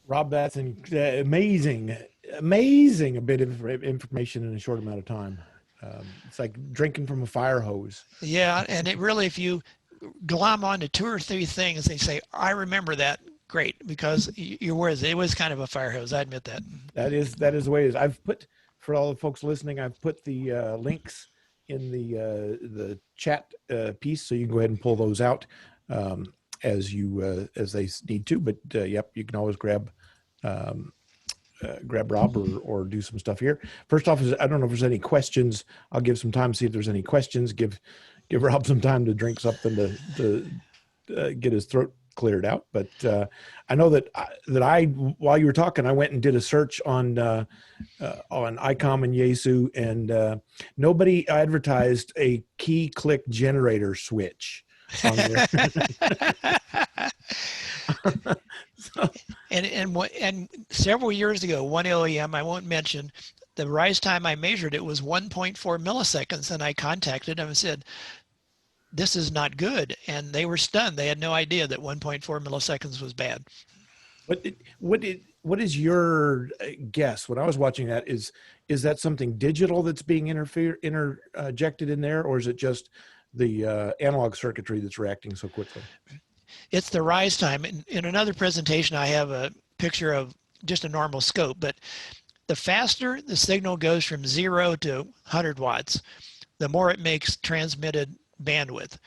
Rob, that's an amazing a bit of information in a short amount of time. It's like drinking from a fire hose. Yeah, and it really, if you glom onto 2 or 3 things, they say, I remember that, great, because it was kind of a fire hose. I admit that. That is the way it is. I've put, for all the folks listening, I've put the links in the chat piece, so you can go ahead and pull those out as they need to. But yep, you can always grab Rob or do some stuff here. First off, I don't know if there's any questions. I'll give some time to see if there's any questions. Give Rob some time to drink something to get his throat cleared out. But I know that while you were talking, I went and did a search on ICOM and Yaesu, and nobody advertised a key click generator switch on there. And several years ago, one OEM I won't mention, the rise time I measured it was 1.4 milliseconds, and I contacted them and said, this is not good, and they were stunned. They had no idea that 1.4 milliseconds was bad. What is your guess? When I was watching that, is that something digital that's being interjected in there, or is it just the analog circuitry that's reacting so quickly? It's the rise time. In another presentation, I have a picture of just a normal scope, but the faster the signal goes from 0 to 100 watts, the more it makes transmitted bandwidth.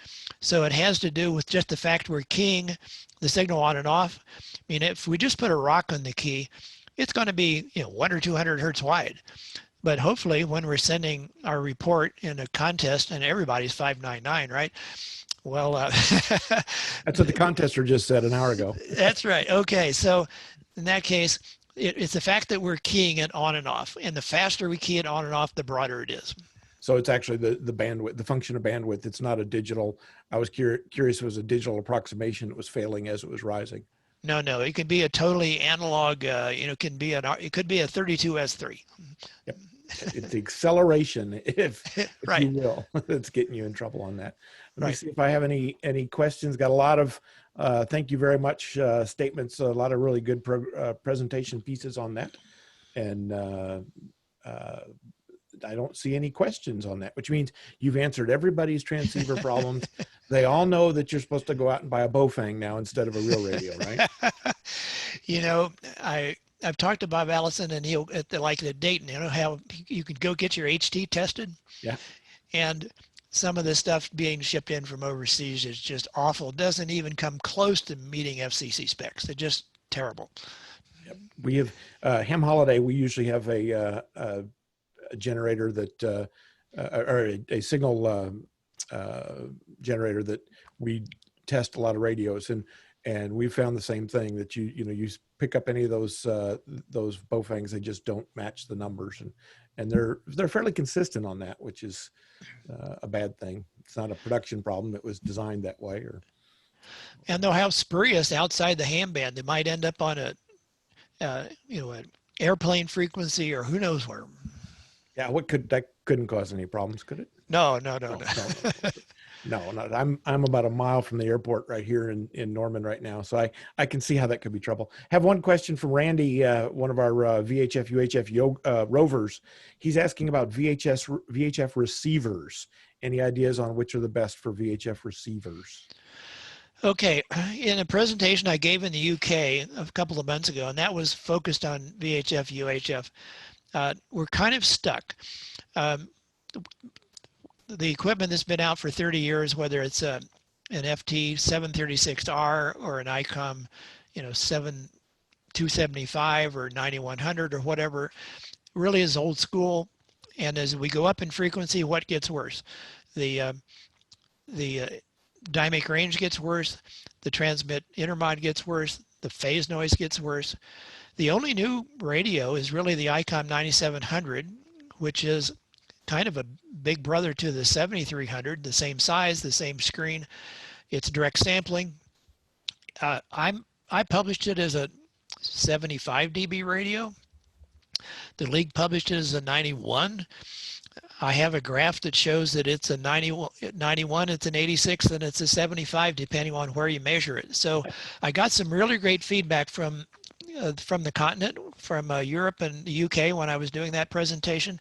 So it has to do with just the fact we're keying the signal on and off. I mean, if we just put a rock on the key, it's going to be 1 or 200 hertz wide. But hopefully when we're sending our report in a contest and everybody's 599, right? Well, That's what the contester just said an hour ago. That's right. Okay. So in that case, it's the fact that we're keying it on and off. And the faster we key it on and off, the broader it is. So it's actually the bandwidth, the function of bandwidth. It's not a digital. I was curious if it was a digital approximation that was failing as it was rising. No, it could be a totally analog, it could be a 32S3. Yep. It's the acceleration, if right. you will, that's getting you in trouble on that. Let me see if I have any questions. Got a lot of thank you very much statements, a lot of really good presentation pieces on that. And I don't see any questions on that, which means you've answered everybody's transceiver problems. They all know that you're supposed to go out and buy a Bofang now instead of a real radio, right? I've talked to Bob Allison, and he'll at the Dayton, how you could go get your HT tested. Yeah. And some of the stuff being shipped in from overseas is just awful. Doesn't even come close to meeting FCC specs. They're just terrible. Yep. We have Ham Holiday. We usually have a generator that, or a signal generator that we test a lot of radios, and we found the same thing, that you pick up any of those Bofangs, they just don't match the numbers, and they're fairly consistent on that, which is a bad thing. It's not a production problem; it was designed that way. And they'll have spurious outside the ham band. They might end up on an airplane frequency, or who knows where. Yeah, that couldn't cause any problems, could it? No. No, I'm about a mile from the airport right here in Norman right now, so I can see how that could be trouble. Have one question from Randy, one of our VHF UHF rovers. He's asking about VHF receivers. Any ideas on which are the best for VHF receivers? Okay, in a presentation I gave in the UK a couple of months ago, and that was focused on VHF UHF. We're kind of stuck. The equipment that's been out for 30 years, whether it's an FT 736R or an ICOM, 7275 or 9100 or whatever, really is old school. And as we go up in frequency, what gets worse? The dynamic range gets worse. The transmit intermod gets worse. The phase noise gets worse. The only new radio is really the ICOM 9700, which is kind of a big brother to the 7300, the same size, the same screen. It's direct sampling. I published it as a 75 dB radio. The league published it as a 91. I have a graph that shows that it's a 91, it's an 86, and it's a 75, depending on where you measure it. So I got some really great feedback from the continent, from Europe and the UK when I was doing that presentation,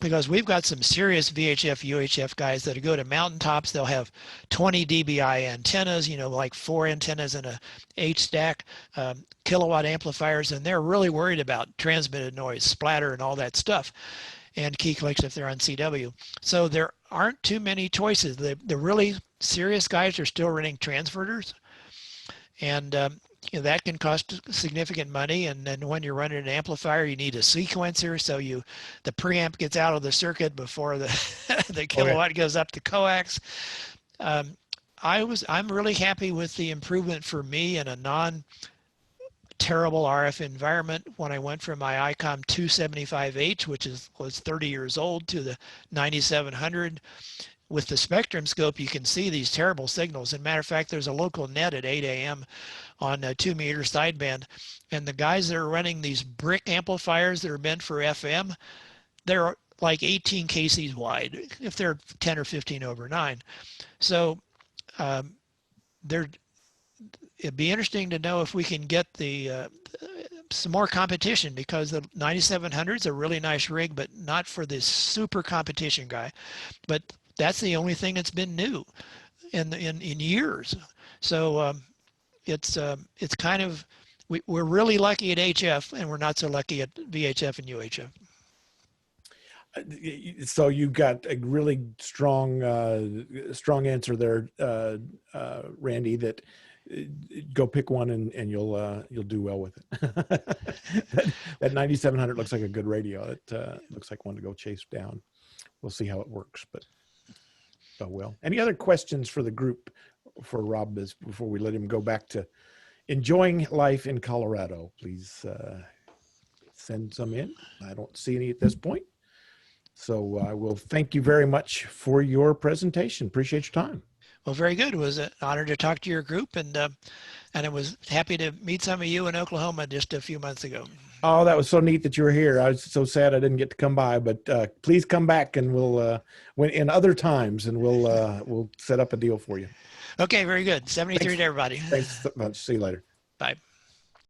because we've got some serious VHF, UHF guys that go to mountaintops. They'll have 20 dBi antennas, like 4 antennas in a H stack, kilowatt amplifiers, and they're really worried about transmitted noise, splatter, and all that stuff, and key clicks if they're on CW. So there aren't too many choices. The really serious guys are still running transverters, and that can cost significant money. And then when you're running an amplifier, you need a sequencer, so the preamp gets out of the circuit before the kilowatt goes up to coax. I'm really happy with the improvement for me in a non-terrible RF environment when I went from my ICOM 275H, which was 30 years old, to the 9700. With the spectrum scope, you can see these terrible signals. As a matter of fact, there's a local net at 8 a.m. on a 2-meter sideband, and the guys that are running these brick amplifiers that are meant for FM, they're like 18 kcs wide if they're 10 or 15 over 9. So it'd be interesting to know if we can get some more competition, because the 9700 is a really nice rig, but not for this super competition guy. But that's the only thing that's been new in years. So it's kind of, we're really lucky at HF, and we're not so lucky at VHF and UHF. So you got a really strong answer there, Randy, that go pick one and you'll do well with it. that 9700 looks like a good radio. It looks like one to go chase down. We'll see how it works, but oh well. Any other questions for the group for Rob before we let him go back to enjoying life in Colorado? Please send some in. I don't see any at this point. So I will thank you very much for your presentation. Appreciate your time. Well, very good. It was an honor to talk to your group, and I was happy to meet some of you in Oklahoma just a few months ago. Oh, that was so neat that you were here. I was so sad I didn't get to come by, but please come back, and we'll when in other times, and we'll set up a deal for you. Okay, very good. 73 Thanks. to everybody. Thanks so much. See you later. Bye.